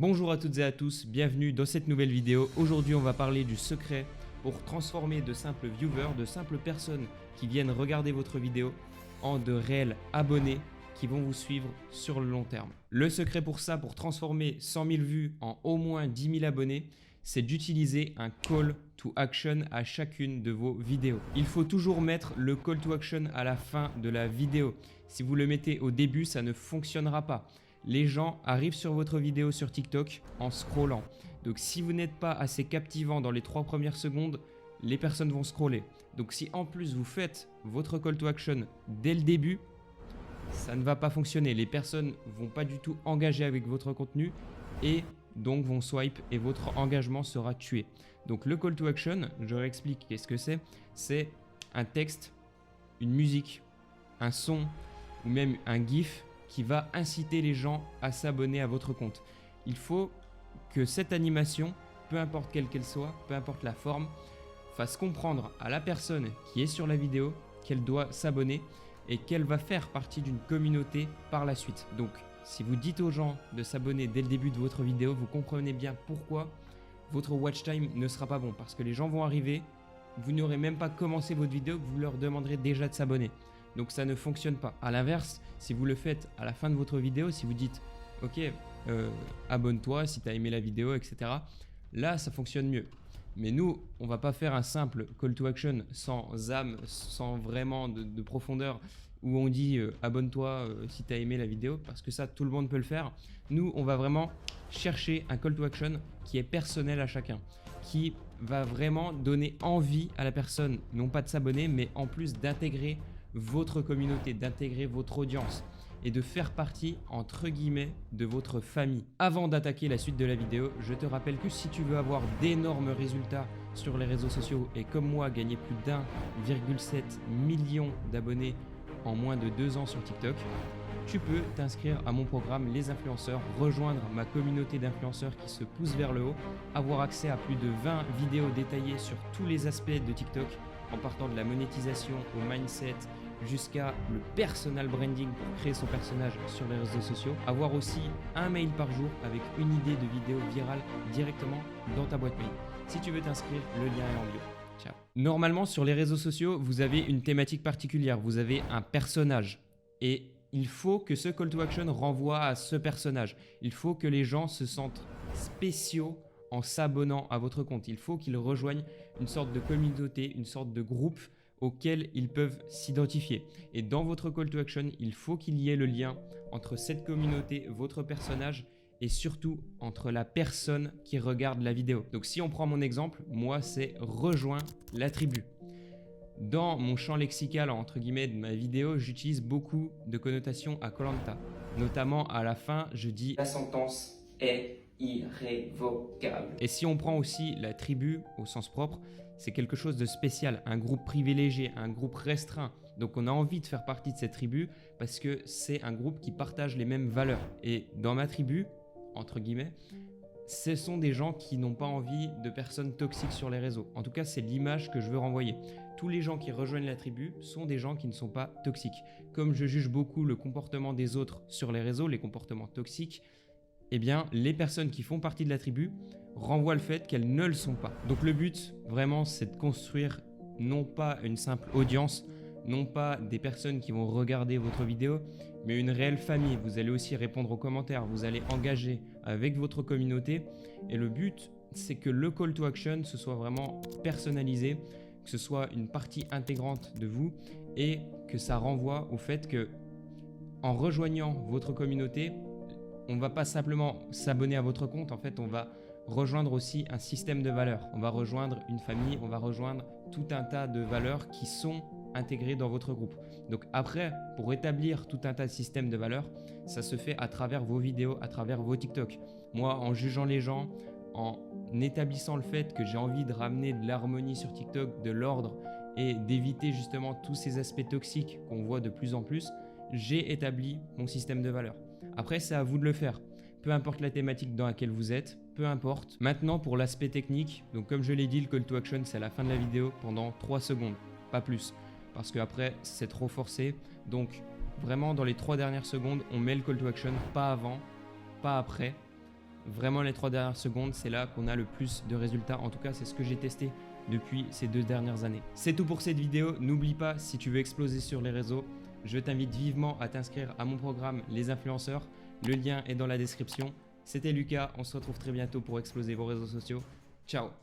Bonjour à toutes et à tous, bienvenue dans cette nouvelle vidéo. Aujourd'hui on va parler du secret pour transformer de simples viewers, de simples personnes qui viennent regarder votre vidéo en de réels abonnés qui vont vous suivre sur le long terme. Le secret pour ça, pour transformer 100 000 vues en au moins 10 000 abonnés, c'est d'utiliser un call to action à chacune de vos vidéos. Il faut toujours mettre le call to action à la fin de la vidéo. Si vous le mettez au début, ça ne fonctionnera pas. Les gens arrivent sur votre vidéo sur TikTok en scrollant. Donc si vous n'êtes pas assez captivant dans les 3 premières secondes, les personnes vont scroller. Donc si en plus vous faites votre call to action dès le début, ça ne va pas fonctionner. Les personnes vont pas du tout engager avec votre contenu et donc vont swipe et votre engagement sera tué. Donc le call to action, je réexplique qu'est-ce que c'est. C'est un texte, une musique, un son ou même un GIF qui va inciter les gens à s'abonner à votre compte. Il faut que cette animation, peu importe quelle qu'elle soit, peu importe la forme, fasse comprendre à la personne qui est sur la vidéo qu'elle doit s'abonner et qu'elle va faire partie d'une communauté par la suite. Donc, si vous dites aux gens de s'abonner dès le début de votre vidéo, vous comprenez bien pourquoi votre watch time ne sera pas bon. Parce que les gens vont arriver, vous n'aurez même pas commencé votre vidéo, que vous leur demanderez déjà de s'abonner. Donc ça ne fonctionne pas. A l'inverse, si vous le faites à la fin de votre vidéo, si vous dites « Ok, abonne-toi si tu as aimé la vidéo, etc. » Là, ça fonctionne mieux. Mais nous, on va pas faire un simple call to action sans âme, sans vraiment de profondeur, où on dit abonne-toi si tu as aimé la vidéo, parce que ça, tout le monde peut le faire. Nous, on va vraiment chercher un call to action qui est personnel à chacun, qui va vraiment donner envie à la personne, non pas de s'abonner, mais en plus d'intégrer votre communauté, d'intégrer votre audience et de faire partie, entre guillemets, de votre famille. Avant d'attaquer la suite de la vidéo, je te rappelle que si tu veux avoir d'énormes résultats sur les réseaux sociaux et comme moi gagner plus d'1,7 million d'abonnés en moins de 2 ans sur TikTok, tu peux t'inscrire à mon programme Les Influenceurs, rejoindre ma communauté d'influenceurs qui se pousse vers le haut, avoir accès à plus de 20 vidéos détaillées sur tous les aspects de TikTok, en partant de la monétisation au mindset jusqu'à le personal branding pour créer son personnage sur les réseaux sociaux. Avoir aussi un mail par jour avec une idée de vidéo virale directement dans ta boîte mail. Si tu veux t'inscrire, le lien est en bio. Ciao. Normalement, sur les réseaux sociaux, vous avez une thématique particulière. Vous avez un personnage et il faut que ce call to action renvoie à ce personnage. Il faut que les gens se sentent spéciaux en s'abonnant à votre compte. Il faut qu'ils rejoignent une sorte de communauté, une sorte de groupe auquel ils peuvent s'identifier. Et dans votre call to action, il faut qu'il y ait le lien entre cette communauté, votre personnage et surtout entre la personne qui regarde la vidéo. Donc si on prend mon exemple, moi c'est rejoins la tribu. Dans mon champ lexical entre guillemets de ma vidéo, j'utilise beaucoup de connotations à Koh-Lanta. Notamment à la fin, je dis la sentence est irrévocable. Et si on prend aussi la tribu au sens propre, c'est quelque chose de spécial, un groupe privilégié, un groupe restreint. Donc on a envie de faire partie de cette tribu parce que c'est un groupe qui partage les mêmes valeurs. Et dans ma tribu, entre guillemets, ce sont des gens qui n'ont pas envie de personnes toxiques sur les réseaux. En tout cas, c'est l'image que je veux renvoyer. Tous les gens qui rejoignent la tribu sont des gens qui ne sont pas toxiques. Comme je juge beaucoup le comportement des autres sur les réseaux, les comportements toxiques, eh bien, les personnes qui font partie de la tribu renvoient le fait qu'elles ne le sont pas. Donc le but, vraiment, c'est de construire non pas une simple audience, non pas des personnes qui vont regarder votre vidéo, mais une réelle famille. Vous allez aussi répondre aux commentaires, vous allez engager avec votre communauté. Et le but, c'est que le call to action, ce soit vraiment personnalisé, que ce soit une partie intégrante de vous et que ça renvoie au fait que en rejoignant votre communauté, on ne va pas simplement s'abonner à votre compte, en fait, on va rejoindre aussi un système de valeurs. On va rejoindre une famille, on va rejoindre tout un tas de valeurs qui sont intégrées dans votre groupe. Donc après, pour établir tout un tas de systèmes de valeurs, ça se fait à travers vos vidéos, à travers vos TikTok. Moi, en jugeant les gens, en établissant le fait que j'ai envie de ramener de l'harmonie sur TikTok, de l'ordre et d'éviter justement tous ces aspects toxiques qu'on voit de plus en plus, j'ai établi mon système de valeurs. Après, c'est à vous de le faire. Peu importe la thématique dans laquelle vous êtes, peu importe. Maintenant, pour l'aspect technique, donc comme je l'ai dit, le call to action, c'est à la fin de la vidéo pendant 3 secondes, pas plus. Parce qu'après, c'est trop forcé. Donc, vraiment, dans les 3 dernières secondes, on met le call to action, pas avant, pas après. Vraiment les 3 dernières secondes, c'est là qu'on a le plus de résultats. En tout cas, c'est ce que j'ai testé depuis ces 2 dernières années. C'est tout pour cette vidéo. N'oublie pas, si tu veux exploser sur les réseaux, je t'invite vivement à t'inscrire à mon programme Les Influenceurs. Le lien est dans la description. C'était Lucas, on se retrouve très bientôt pour exploser vos réseaux sociaux. Ciao!